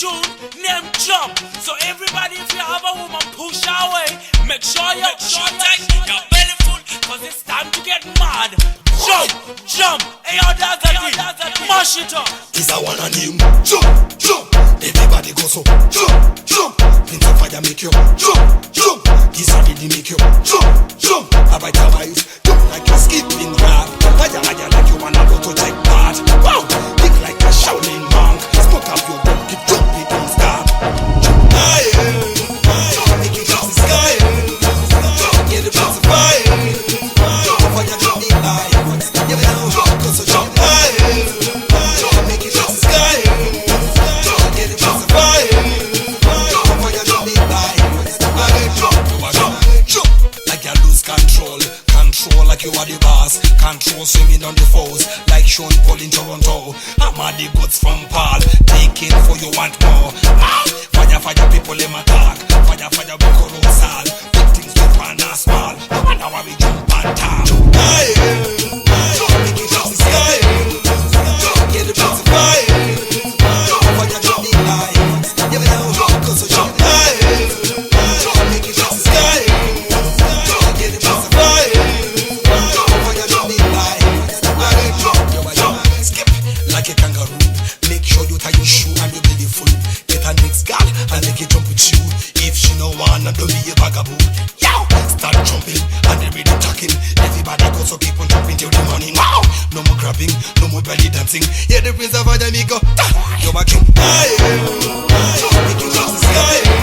tune, name jump. So everybody, if you have a woman, push her away. Make sure you tight, your belly full, cause it's time to get mad. Jump, jump, hey yo Dazzy, mash it up. This a one and him. Jump, jump. Everybody go so. Jump, jump. Prince of Fire make you. Jump, jump. This a diddy make you. Jump, jump. I bite your wife. Jump like you skipping rap. Fire like you wanna go to take part. Wow. Kick like a Shaolin monk. Smoke up your dump, keep jumping, don't stop. Jump higher. Make it touch the sky. Get the bounce of fire. Fire jump the high. Yeah, we know how to so jump higher. Make it touch the sky. Get the bounce of fire. Fire jump the high. Jump like you lose control. Control like you are the boss. Control swinging on the foes like Sean Paul in Toronto. I'm at the goods from Paul. Taking for you want more. Fire, fire, people in my talk. Fire, fire, we go rosal. Big things we run are small. No matter where we jump and talk. Higher, make it touch the sky. Get the bounce of fire. Fire, jump the high. Yeah, we know how to so jump higher. Make it touch the sky. Get the bounce of fire. Fire, jump the high. Skip like a kangaroo. Make sure you tie your shoe and your belly full. Get a next girl and make it jump with you. If she no wanna, don't be a vagaboo. Yo, start jumping and they ready talking. Everybody go so keep on jumping till the morning. Wow, no more grabbing, no more belly dancing. Yeah, the Prince of Fire me go. Yo, I jump higher, make it touch the sky.